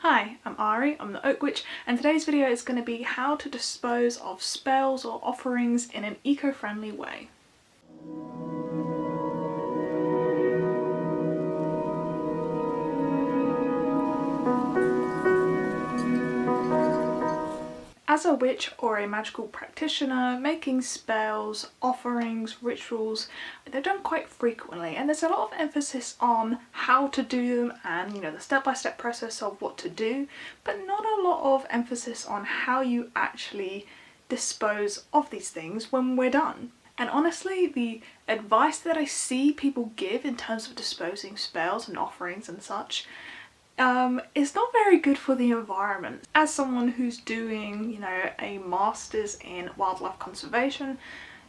Hi, I'm Ari, I'm the Oak Witch, and today's video is going to be how to dispose of spells or offerings in an eco-friendly way. As a witch or a magical practitioner, making spells, offerings, rituals, they're done quite frequently, and there's a lot of emphasis on how to do them and, the step-by-step process of what to do, but not a lot of emphasis on how you actually dispose of these things when we're done. And honestly, the advice that I see people give in terms of disposing spells and offerings and such it's not very good for the environment. As someone who's doing, a master's in wildlife conservation,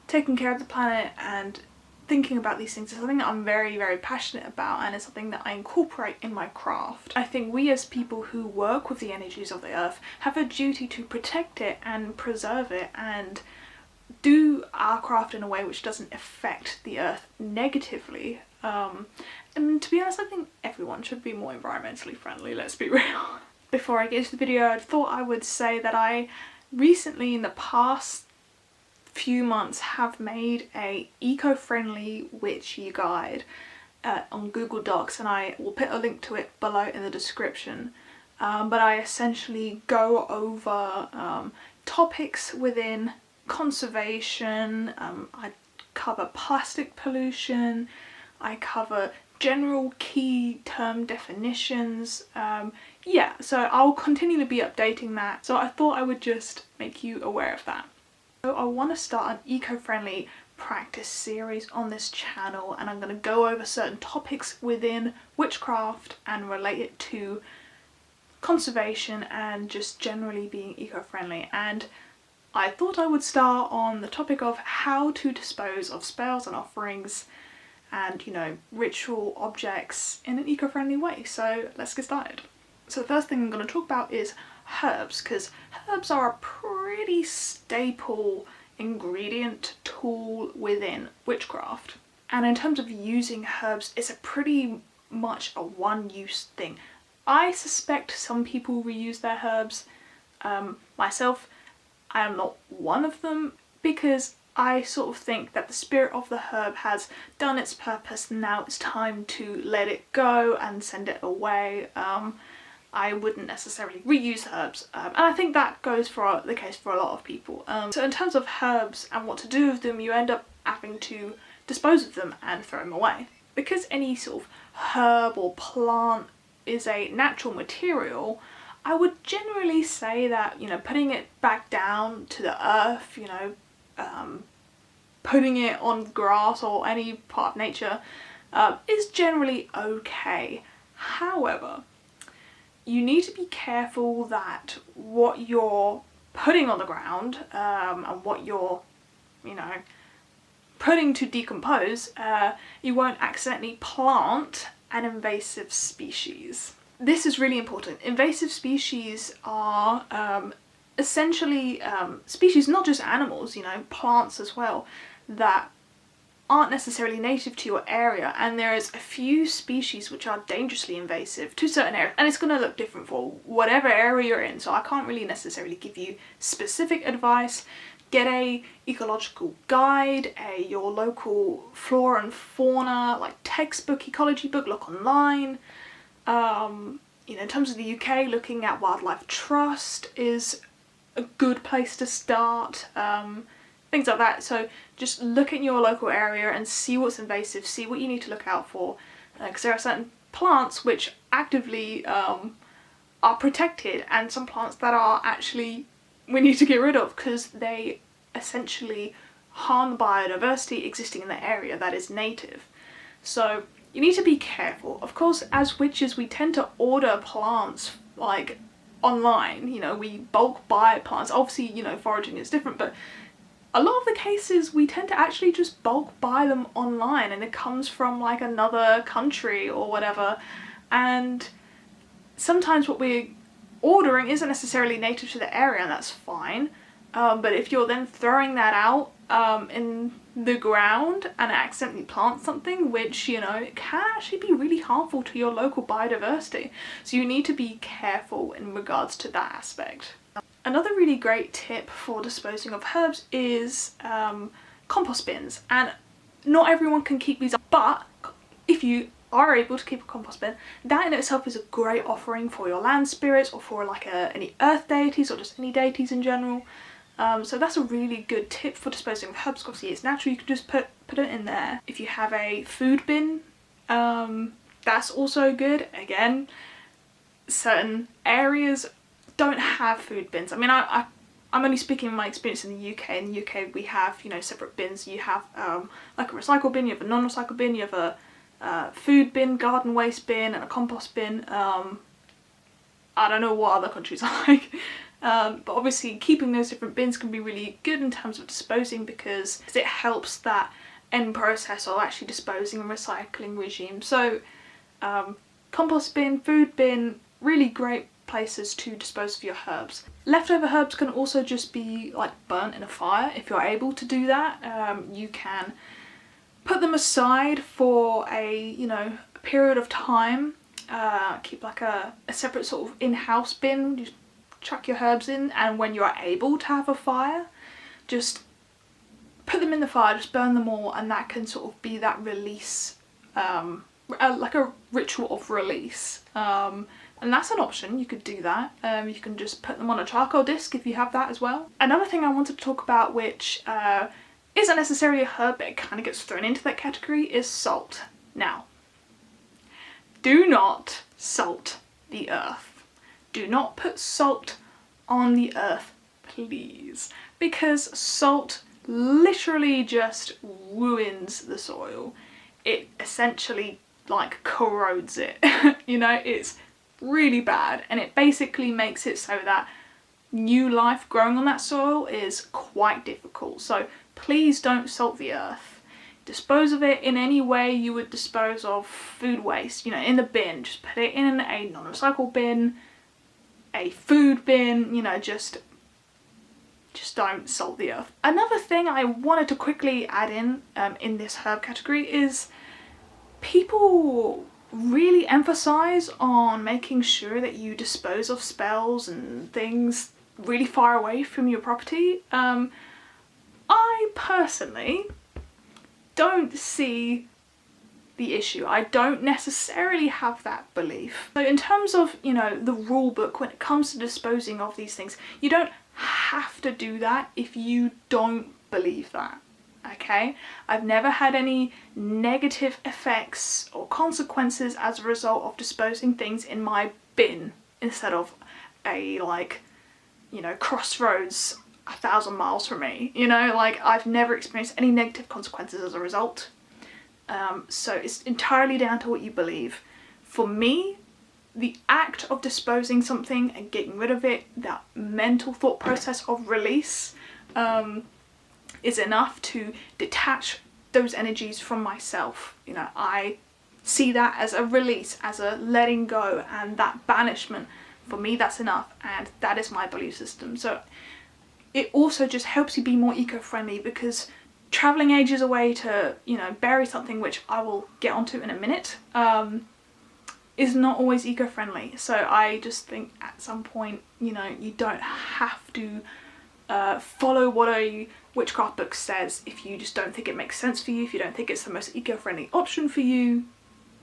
taking care of the planet and thinking about these things is something that I'm very, very passionate about, and it's something that I incorporate in my craft. I think we as people who work with the energies of the earth have a duty to protect it and preserve it and do our craft in a way which doesn't affect the earth negatively. And to be honest, I think everyone should be more environmentally friendly, let's be real. Before I get into the video, I thought I would say that I recently, in the past few months, have made a eco-friendly witchy guide on Google Docs, and I will put a link to it below in the description. But I essentially go over topics within conservation. I cover plastic pollution, I cover general key term definitions. So I'll continue to be updating that, so I thought I would just make you aware of that. So I want to start an eco-friendly practice series on this channel, and I'm going to go over certain topics within witchcraft and relate it to conservation and just generally being eco-friendly. And I thought I would start on the topic of how to dispose of spells and offerings and, ritual objects in an eco-friendly way. So let's get started. So the first thing I'm going to talk about is herbs, because herbs are a pretty staple ingredient tool within witchcraft. And in terms of using herbs, it's a pretty much a one-use thing. I suspect some people reuse their herbs. Myself, I am not one of them, because I sort of think that the spirit of the herb has done its purpose, and now it's time to let it go and send it away. I wouldn't necessarily reuse herbs, and I think that goes for the case for a lot of people. So in terms of herbs and what to do with them, you end up having to dispose of them and throw them away. Because any sort of herb or plant is a natural material, I would generally say that, putting it back down to the earth, putting it on grass or any part of nature is generally okay. However, you need to be careful that what you're putting on the ground and what you're, putting to decompose, you won't accidentally plant an invasive species. This is really important. Invasive species are essentially species, not just animals, plants as well, that aren't necessarily native to your area, and there is a few species which are dangerously invasive to certain areas, and it's going to look different for whatever area you're in, so I can't really necessarily give you specific advice. Get a ecological guide, your local flora and fauna, like textbook, ecology book, look online. In terms of the UK, looking at Wildlife Trust is a good place to start, things like that. So just look at your local area and see what's invasive, see what you need to look out for, because there are certain plants which actively are protected, and some plants that are actually we need to get rid of because they essentially harm the biodiversity existing in the area that is native. So you need to be careful. Of course, as witches, we tend to order plants like online, we bulk buy plants. Obviously, foraging is different, but a lot of the cases we tend to actually just bulk buy them online, and it comes from like another country or whatever, and sometimes what we're ordering isn't necessarily native to the area, and that's fine. But if you're then throwing that out in the ground and accidentally plant something, which, you know, it can actually be really harmful to your local biodiversity. So you need to be careful in regards to that aspect. Another really great tip for disposing of herbs is compost bins, and not everyone can keep these up, but if you are able to keep a compost bin, that in itself is a great offering for your land spirits, or for like any earth deities, or just any deities in general. So that's a really good tip for disposing of herbs. Obviously it's natural, you can just put it in there. If you have a food bin, that's also good. Again, certain areas don't have food bins. I mean, I'm only speaking of my experience in the UK. In the UK we have, you know, separate bins. You have like a recycle bin, you have a non-recycle bin, you have a food bin, garden waste bin, and a compost bin. I don't know what other countries are like. But obviously keeping those different bins can be really good in terms of disposing, because it helps that end process of actually disposing and recycling regime. So compost bin, food bin, really great places to dispose of your herbs. Leftover herbs can also just be like burnt in a fire. If you're able to do that, you can put them aside for a period of time. Keep like a separate sort of in-house bin. Just chuck your herbs in, and when you're able to have a fire, just put them in the fire, just burn them all, and that can sort of be that release, like a ritual of release. And that's an option, you could do that. You can just put them on a charcoal disc if you have that as well. Another thing I wanted to talk about, which isn't necessarily a herb but it kind of gets thrown into that category, is salt. Now, do not salt the earth. Do not put salt on the earth, please, because salt literally just ruins the soil. It essentially like corrodes it. You know, it's really bad, and it basically makes it so that new life growing on that soil is quite difficult. So please don't salt the earth. Dispose of it in any way you would dispose of food waste, you know, in the bin. Just put it in a non-recycle bin, a food bin, you know, just don't salt the earth. Another thing I wanted to quickly add in this herb category is people really emphasize on making sure that you dispose of spells and things really far away from your property. I personally don't see the issue. I don't necessarily have that belief. So in terms of, you know, the rule book when it comes to disposing of these things, you don't have to do that if you don't believe that, okay? I've never had any negative effects or consequences as a result of disposing things in my bin instead of a, like, you know, crossroads 1,000 miles from me, you know, like I've never experienced any negative consequences as a result. So it's entirely down to what you believe. For me, the act of disposing something and getting rid of it, that mental thought process of release, is enough to detach those energies from myself. You know, I see that as a release, as a letting go, and that banishment, for me that's enough, and that is my belief system. So it also just helps you be more eco-friendly, because travelling ages away to, you know, bury something, which I will get onto in a minute, is not always eco-friendly. So I just think at some point, you know, you don't have to follow what a witchcraft book says if you just don't think it makes sense for you, if you don't think it's the most eco-friendly option for you,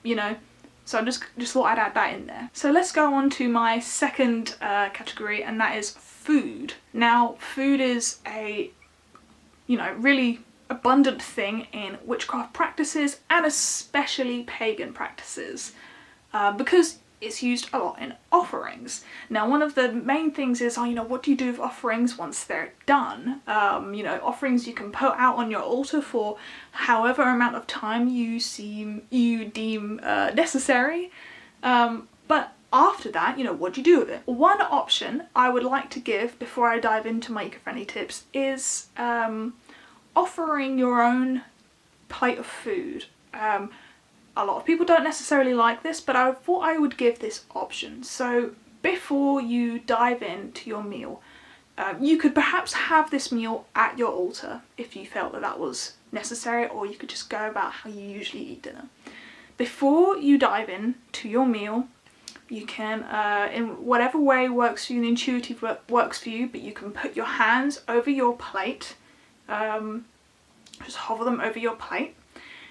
you know. So I just thought I'd add that in there. So let's go on to my second category, and that is food. Now, food is a, you know, really abundant thing in witchcraft practices, and especially pagan practices, because it's used a lot in offerings. Now, one of the main things is, you know, what do you do with offerings once they're done? You know, offerings you can put out on your altar for however amount of time you deem necessary, but after that, you know, what do you do with it? One option I would like to give before I dive into my eco-friendly tips is offering your own plate of food. A lot of people don't necessarily like this, but I thought I would give this option. So before you dive into your meal, You could perhaps have this meal at your altar if you felt that that was necessary, or you could just go about how you usually eat dinner. Before you dive in to your meal, you can, in whatever way works for you, the intuitive works for you, but you can put your hands over your plate, just hover them over your plate,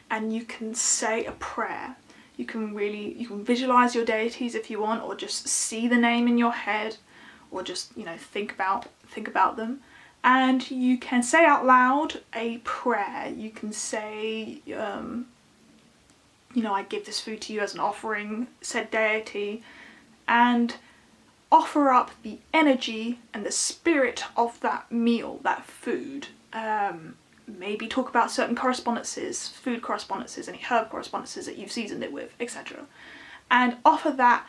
and you can say a prayer. You can visualize your deities if you want, or just see the name in your head, or just, you know, think about them. And you can say out loud a prayer. You can say, you know, I give this food to you as an offering, said deity, and offer up the energy and the spirit of that meal, that food. Maybe talk about certain correspondences, food correspondences, any herb correspondences that you've seasoned it with, etc. And offer that,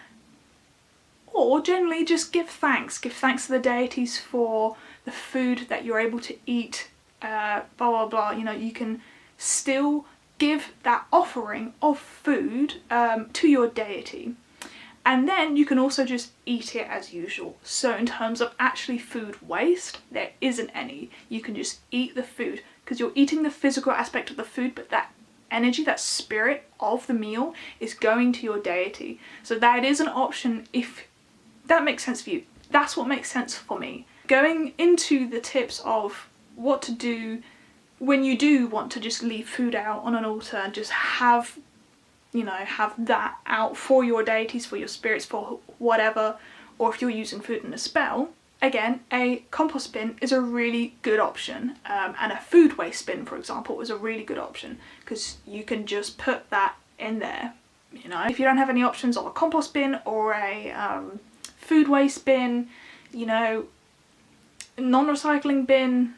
or generally just give thanks. Give thanks to the deities for the food that you're able to eat, blah, blah, blah. You know, you can still give that offering of food to your deity. And then you can also just eat it as usual. So in terms of actually food waste, there isn't any. You can just eat the food, because you're eating the physical aspect of the food, but that energy, that spirit of the meal is going to your deity. So that is an option if that makes sense for you. That's what makes sense for me. Going into the tips of what to do when you do want to just leave food out on an altar and just have, you know, have that out for your deities, for your spirits, for whatever, or if you're using food in a spell, again, a compost bin is a really good option, and a food waste bin, for example, is a really good option, because you can just put that in there, you know. If you don't have any options of a compost bin or a food waste bin, you know, non-recycling bin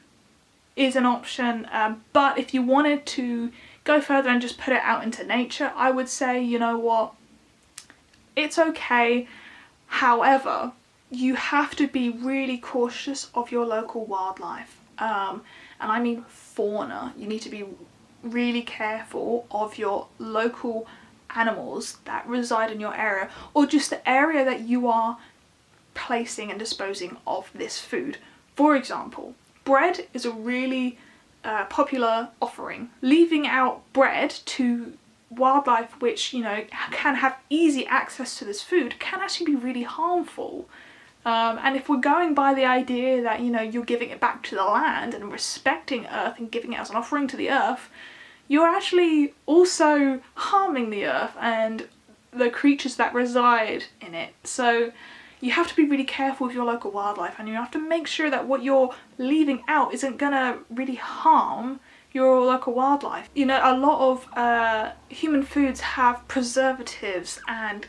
is an option, but if you wanted to go further and just put it out into nature, I would say, you know what, it's okay. However, you have to be really cautious of your local wildlife, and I mean fauna. You need to be really careful of your local animals that reside in your area, or just the area that you are placing and disposing of this food. For example, bread is a really popular offering. Leaving out bread to wildlife which, you know, can have easy access to this food can actually be really harmful. And if we're going by the idea that, you know, you're giving it back to the land and respecting earth and giving it as an offering to the earth, you're actually also harming the earth and the creatures that reside in it. So you have to be really careful with your local wildlife, and you have to make sure that what you're leaving out isn't gonna really harm your local wildlife. You know, a lot of human foods have preservatives and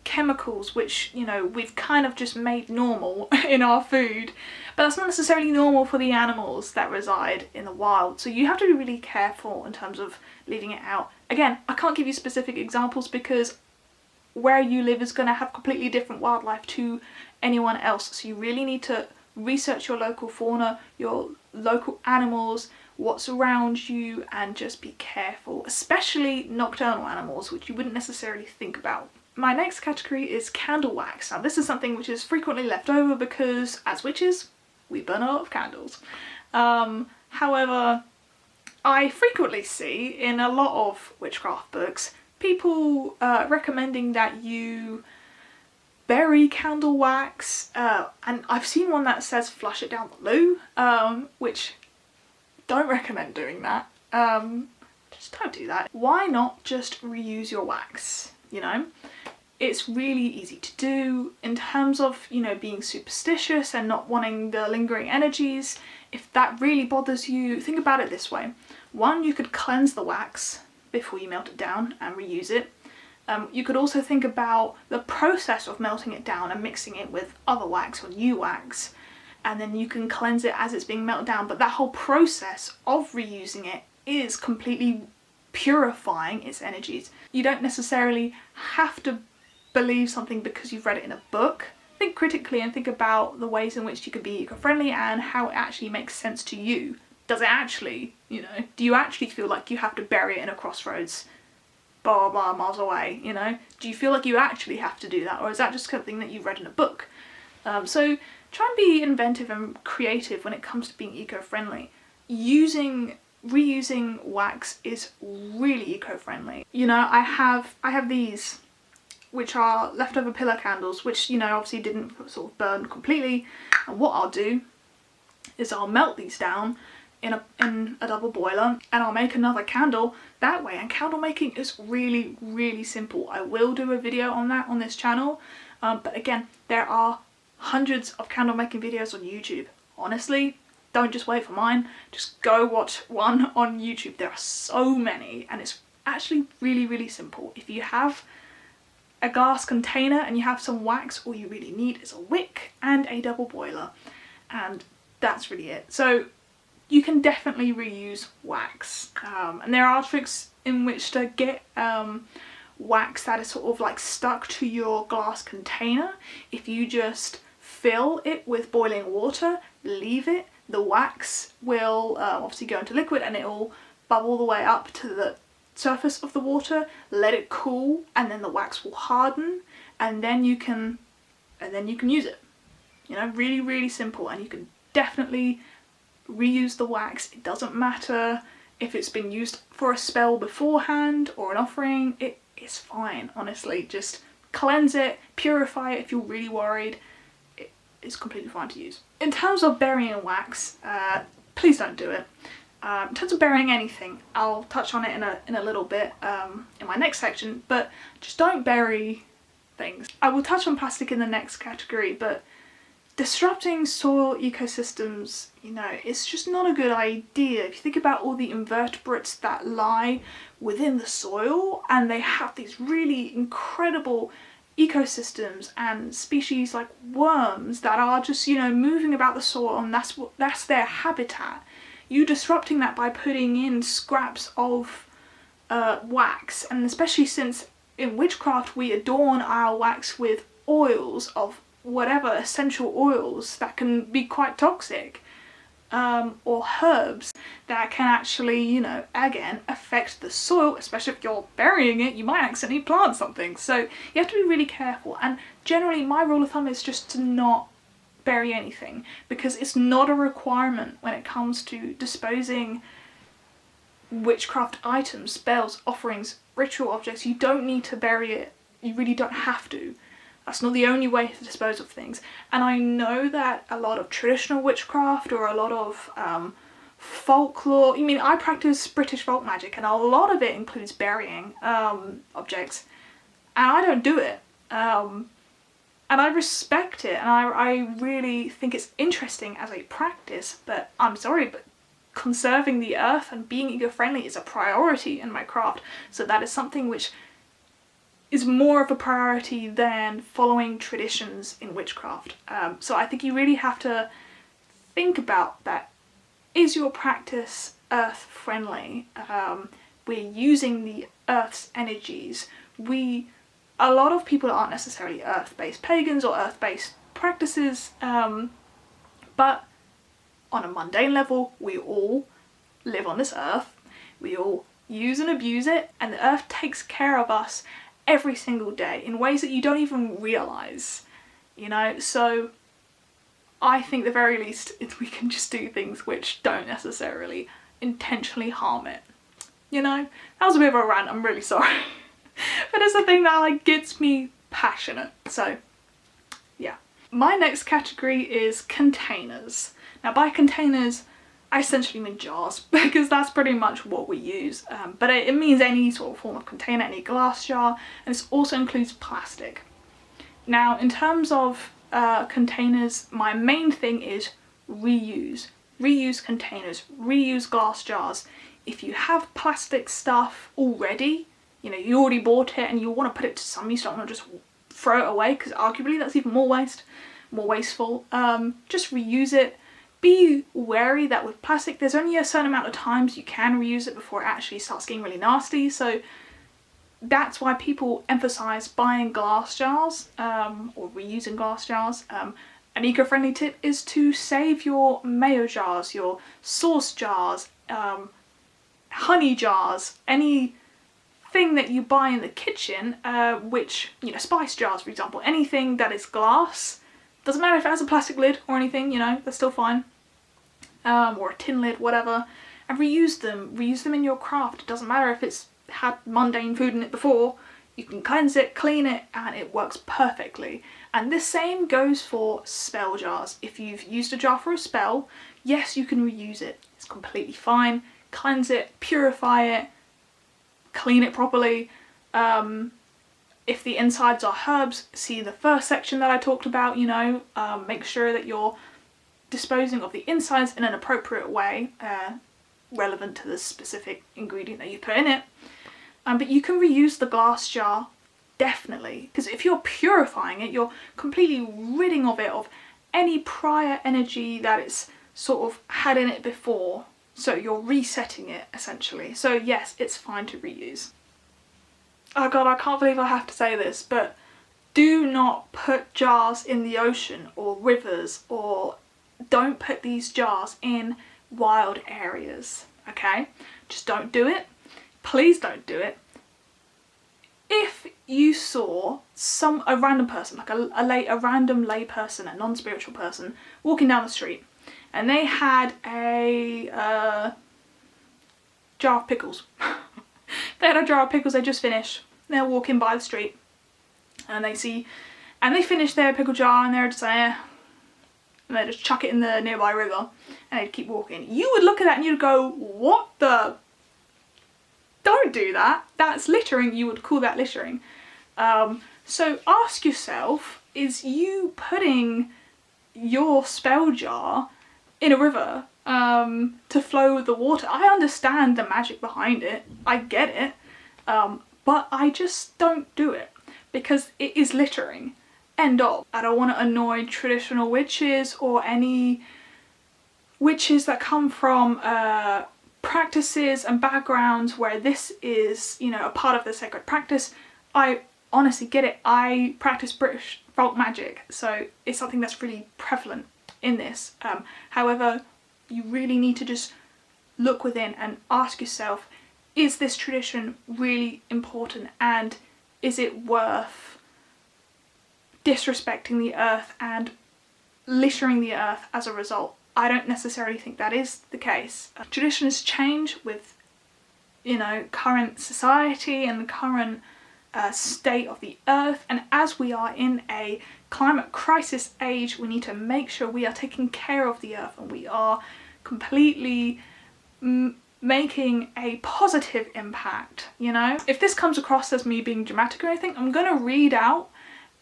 chemicals which, you know, we've kind of just made normal in our food, but that's not necessarily normal for the animals that reside in the wild. So you have to be really careful in terms of leaving it out. Again, I can't give you specific examples because where you live is going to have completely different wildlife to anyone else. So you really need to research your local fauna, your local animals, what's around you, and just be careful, especially nocturnal animals, which you wouldn't necessarily think about. My next category is candle wax. Now this is something which is frequently left over because as witches, we burn a lot of candles. However, I frequently see in a lot of witchcraft books people recommending that you bury candle wax, and I've seen one that says flush it down the loo, which don't recommend doing that. Just don't do that. Why not just reuse your wax, you know? It's really easy to do in terms of, you know, being superstitious and not wanting the lingering energies. If that really bothers you, think about it this way. One, you could cleanse the wax before you melt it down and reuse it. You could also think about the process of melting it down and mixing it with other wax or new wax, and then you can cleanse it as it's being melted down. But that whole process of reusing it is completely purifying its energies. You don't necessarily have to believe something because you've read it in a book. Think critically and think about the ways in which you could be eco-friendly and how it actually makes sense to you. Does it actually, you know, do you actually feel like you have to bury it in a crossroads, blah, blah, blah, miles away, you know? Do you feel like you actually have to do that, or is that just something that you've read in a book? So try and be inventive and creative when it comes to being eco-friendly. Reusing wax is really eco-friendly. You know, I have these, which are leftover pillar candles, which, you know, obviously didn't sort of burn completely. And what I'll do is I'll melt these down in a double boiler, and I'll make another candle that way. And candle making is really, really simple. I will do a video on that on this channel, but again, there are hundreds of candle making videos on YouTube. Honestly, don't just wait for mine, just go watch one on YouTube. There are so many, and it's actually really, really simple. If you have a glass container and you have some wax, all you really need is a wick and a double boiler, and that's really it. So you can definitely reuse wax, and there are tricks in which to get wax that is sort of like stuck to your glass container. If you just fill it with boiling water, leave it, the wax will obviously go into liquid and it will bubble the way up to the surface of the water, let it cool, and then the wax will harden, and then you can use it. You know, really, really simple, and you can definitely reuse the wax. It doesn't matter if it's been used for a spell beforehand or an offering, it is fine, honestly. Just cleanse it, purify it if you're really worried. It's completely fine to use. In terms of burying wax, please don't do it. In terms of burying anything, I'll touch on it in a little bit in my next section, but just don't bury things. I will touch on plastic in the next category, but disrupting soil ecosystems, you know, it's just not a good idea. If you think about all the invertebrates that lie within the soil, and they have these really incredible ecosystems and species like worms that are just, you know, moving about the soil, and that's their habitat. You disrupting that by putting in scraps of wax, and especially since in witchcraft we adorn our wax with oils of whatever essential oils that can be quite toxic, or herbs that can actually, you know, again affect the soil. Especially if you're burying it, you might accidentally plant something, so you have to be really careful. And generally my rule of thumb is just to not bury anything, because it's not a requirement when it comes to disposing witchcraft items, spells, offerings, ritual objects. You don't need to bury it, you really don't have to. That's not the only way to dispose of things. And I know that a lot of traditional witchcraft, or a lot of folklore, I mean, I practice British folk magic, and a lot of it includes burying objects, and I don't do it. And I respect it, and I really think it's interesting as a practice, but I'm sorry, but conserving the earth and being eco-friendly is a priority in my craft. So that is something which is more of a priority than following traditions in witchcraft. So I think you really have to think about that. Is your practice earth friendly? We're using the earth's energies. A lot of people aren't necessarily earth-based pagans or earth-based practices, but on a mundane level, we all live on this earth. We all use and abuse it, and the earth takes care of us every single day in ways that you don't even realise, you know. So I think the very least is we can just do things which don't necessarily intentionally harm it, you know. That was a bit of a rant, I'm really sorry. But it's the thing that like gets me passionate. So yeah. My next category is containers. Now by containers I essentially mean jars, because that's pretty much what we use, but it means any sort of form of container, any glass jar, and this also includes plastic. Now in terms of containers, my main thing is reuse. Reuse containers, reuse glass jars. If you have plastic stuff already, you know, you already bought it and you want to put it to some use, you don't want to just throw it away, because arguably that's even more wasteful. Just reuse it. Be wary that with plastic there's only a certain amount of times you can reuse it before it actually starts getting really nasty, so that's why people emphasise buying glass jars, or reusing glass jars. An eco-friendly tip is to save your mayo jars, your sauce jars, honey jars, anything that you buy in the kitchen, which, you know, spice jars for example, anything that is glass, Doesn't matter if it has a plastic lid or anything, you know, they're still fine. Or a tin lid, whatever. And reuse them in your craft. It doesn't matter if it's had mundane food in it before. You can cleanse it, clean it, and it works perfectly. And the same goes for spell jars. If you've used a jar for a spell, yes, you can reuse it. It's completely fine. Cleanse it, purify it, clean it properly. If the insides are herbs, see the first section that I talked about, you know, make sure that you're disposing of the insides in an appropriate way, relevant to the specific ingredient that you put in it. But you can reuse the glass jar, definitely, because if you're purifying it, you're completely ridding of it of any prior energy that it's sort of had in it before. So you're resetting it, essentially. So yes, it's fine to reuse. Oh god, I can't believe I have to say this, but do not put jars in the ocean or rivers, or don't put these jars in wild areas, okay? Just don't do it. Please don't do it. If you saw a random person, like a random lay person, a non-spiritual person, walking down the street, and they had a jar of pickles. They had a jar of pickles they just finished. They're walking by the street, and they finish their pickle jar, and they're just and they just chuck it in the nearby river, and they'd keep walking. You would look at that and you'd go, what the? Don't do that. That's littering. You would call that littering. So ask yourself, is you putting your spell jar in a river to flow the water? I understand the magic behind it. I get it. But I just don't do it because it is littering. End of. I don't want to annoy traditional witches or any witches that come from practices and backgrounds where this is, you know, a part of the sacred practice. I honestly get it. I practice British folk magic, so it's something that's really prevalent in this. However, you really need to just look within and ask yourself, is this tradition really important, and is it worth disrespecting the earth and littering the earth as a result? I don't necessarily think that is the case. Traditions change with, you know, current society and the current state of the earth, and as we are in a climate crisis age, we need to make sure we are taking care of the earth and we are completely making a positive impact, you know? If this comes across as me being dramatic or anything, I'm gonna read out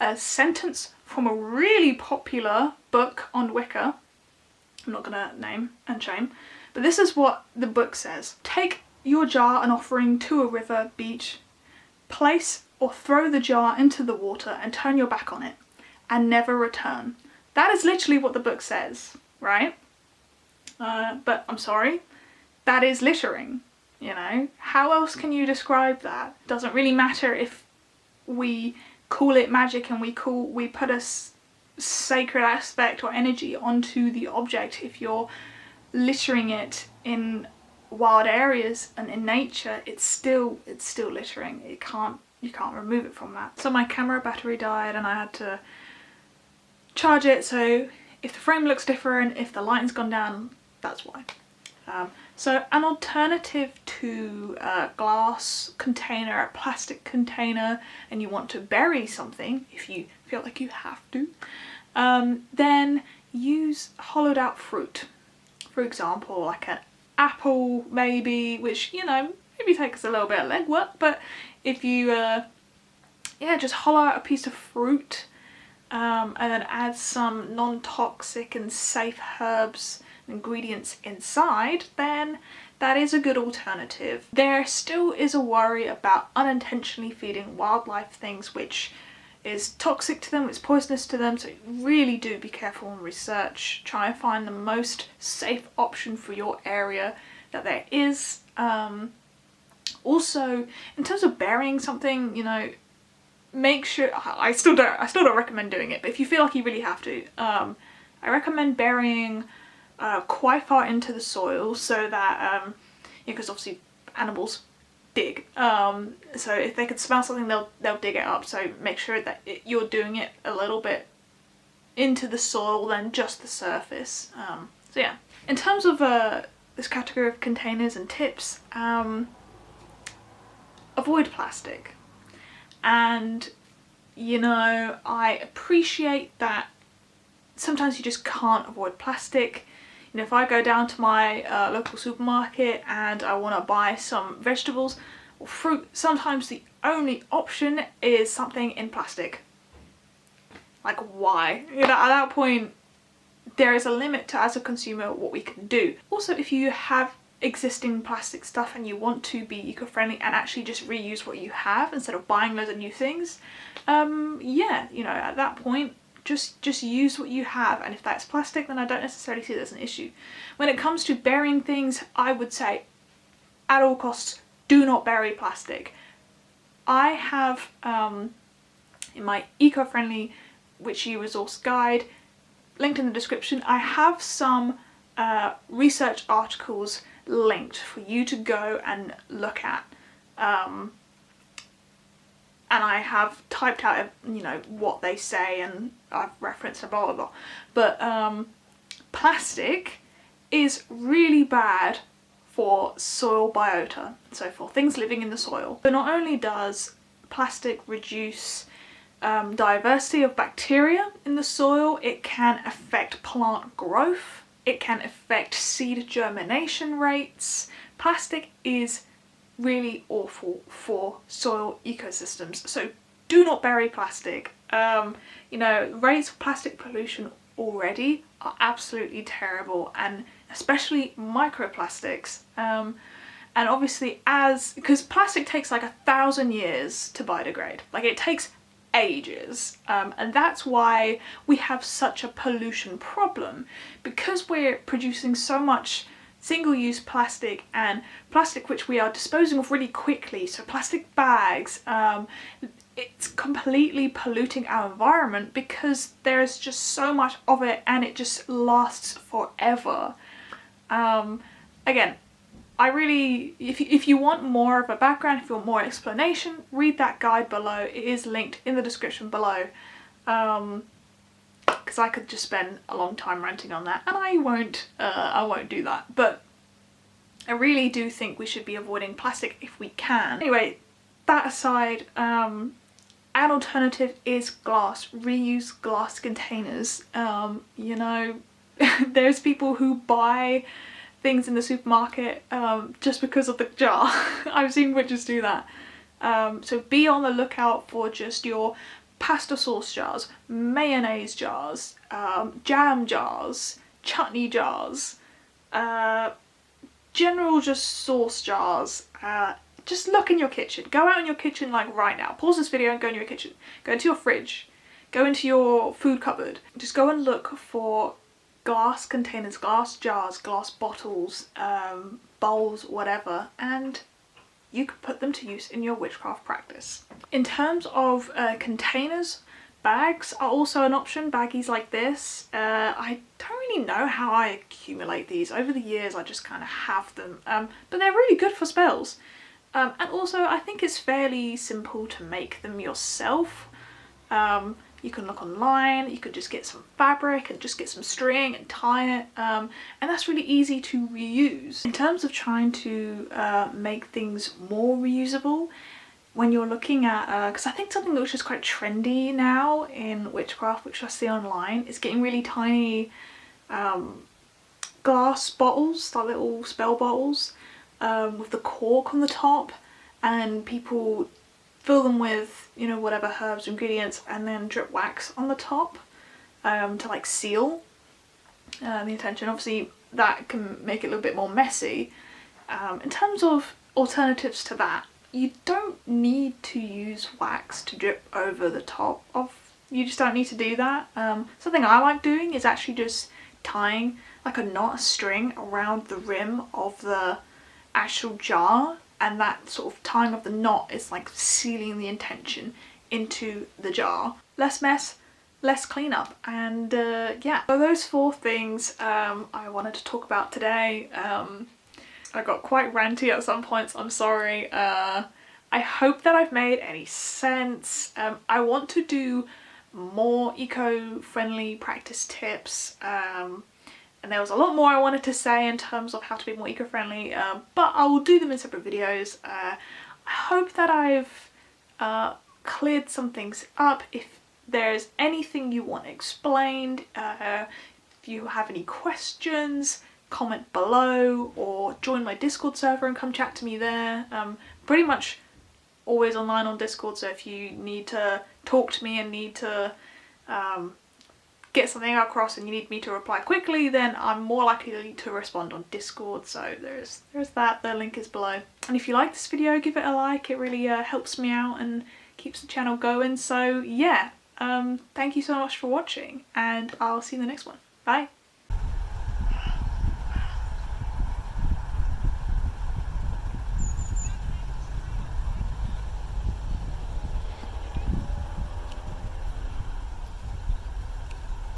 a sentence from a really popular book on Wicca. I'm not gonna name and shame, but this is what the book says. Take your jar and offering to a river, beach, place or throw the jar into the water and turn your back on it and never return. That is literally what the book says, right? But I'm sorry, that is littering, you know? How else can you describe that? Doesn't really matter if we call it magic and we put a sacred aspect or energy onto the object. If you're littering it in wild areas and in nature, it's still littering. You can't remove it from that. So my camera battery died and I had to charge it, so if the frame looks different, if the lighting's gone down, that's why. So an alternative to a glass container, a plastic container, and you want to bury something, if you feel like you have to, then use hollowed out fruit. For example, like an apple maybe, which, you know, maybe takes a little bit of legwork, but if you, just hollow out a piece of fruit and then add some non-toxic and safe herbs ingredients inside, then that is a good alternative. There still is a worry about unintentionally feeding wildlife things which is toxic to them, it's poisonous to them, so really do be careful and research. Try and find the most safe option for your area that there is. Also, in terms of burying something, you know, make sure, I still don't recommend doing it, but if you feel like you really have to, I recommend burying quite far into the soil so that, because obviously animals dig, so if they can smell something they'll dig it up, so make sure that you're doing it a little bit into the soil than just the surface. So yeah, in terms of this category of containers and tips, avoid plastic. And you know, I appreciate that sometimes you just can't avoid plastic. You know, if I go down to my local supermarket and I want to buy some vegetables or fruit, sometimes the only option is something in plastic. Like, why? You know, at that point, there is a limit to, as a consumer, what we can do. Also, if you have existing plastic stuff and you want to be eco-friendly and actually just reuse what you have instead of buying loads of new things, yeah, you know, at that point, just use what you have, and if that's plastic, then I don't necessarily see it as an issue. When it comes to burying things, I would say at all costs, do not bury plastic. I have, in my eco-friendly witchy resource guide, linked in the description, I have some research articles linked for you to go and look at. And I have typed out, you know, what they say, and I've referenced a blah blah blah. But plastic is really bad for soil biota, so for things living in the soil. So not only does plastic reduce diversity of bacteria in the soil, it can affect plant growth, it can affect seed germination rates. Plastic is really awful for soil ecosystems, so do not bury plastic. You know, rates of plastic pollution already are absolutely terrible, and especially microplastics. And obviously, because plastic takes like 1,000 years to biodegrade, like it takes ages, and that's why we have such a pollution problem, because we're producing so much single-use plastic and plastic which we are disposing of really quickly. So plastic bags, it's completely polluting our environment because there's just so much of it and it just lasts forever. Again, I really, if you want more of a background, if you want more explanation, read that guide below. It is linked in the description below. Because I could just spend a long time ranting on that, and I won't do that. But I really do think we should be avoiding plastic if we can. Anyway, that aside, an alternative is glass. Reuse glass containers. You know, there's people who buy things in the supermarket just because of the jar. I've seen witches do that. So be on the lookout for just your pasta sauce jars, mayonnaise jars, jam jars, chutney jars, general just sauce jars. Just look in your kitchen. Go out in your kitchen like right now. Pause this video and go in your kitchen. Go into your fridge. Go into your food cupboard. Just go and look for glass containers, glass jars, glass bottles, bowls, whatever, and you can put them to use in your witchcraft practice. In terms of containers, bags are also an option, baggies like this. I don't really know how I accumulate these. Over the years I just kind of have them, but they're really good for spells. And also I think it's fairly simple to make them yourself. You can look online, you could just get some fabric and just get some string and tie it, and that's really easy to reuse. In terms of trying to make things more reusable, when you're looking at, because I think something which is quite trendy now in witchcraft, which I see online, is getting really tiny glass bottles, like little spell bottles, with the cork on the top, and people fill them with, you know, whatever herbs, ingredients, and then drip wax on the top to like seal the intention. Obviously that can make it a little bit more messy. In terms of alternatives to that, you don't need to use wax to drip over the top of, you just don't need to do that. Something I like doing is actually just tying like a knot, a string around the rim of the actual jar, and that sort of tying of the knot is like sealing the intention into the jar. Less mess, less cleanup, and yeah. So those 4 things I wanted to talk about today. I got quite ranty at some points, I'm sorry. I hope that I've made any sense. I want to do more eco-friendly practice tips, and there was a lot more I wanted to say in terms of how to be more eco-friendly, but I will do them in separate videos. I hope that I've cleared some things up. If there's anything you want explained, if you have any questions, comment below or join my Discord server and come chat to me there. Pretty much always online on Discord, so if you need to talk to me and need to get something across and you need me to reply quickly, then I'm more likely to respond on Discord, so there's that. The link is below. And if you like this video, give it a like. It really helps me out and keeps the channel going. So yeah, thank you so much for watching, and I'll see you in the next one. Bye!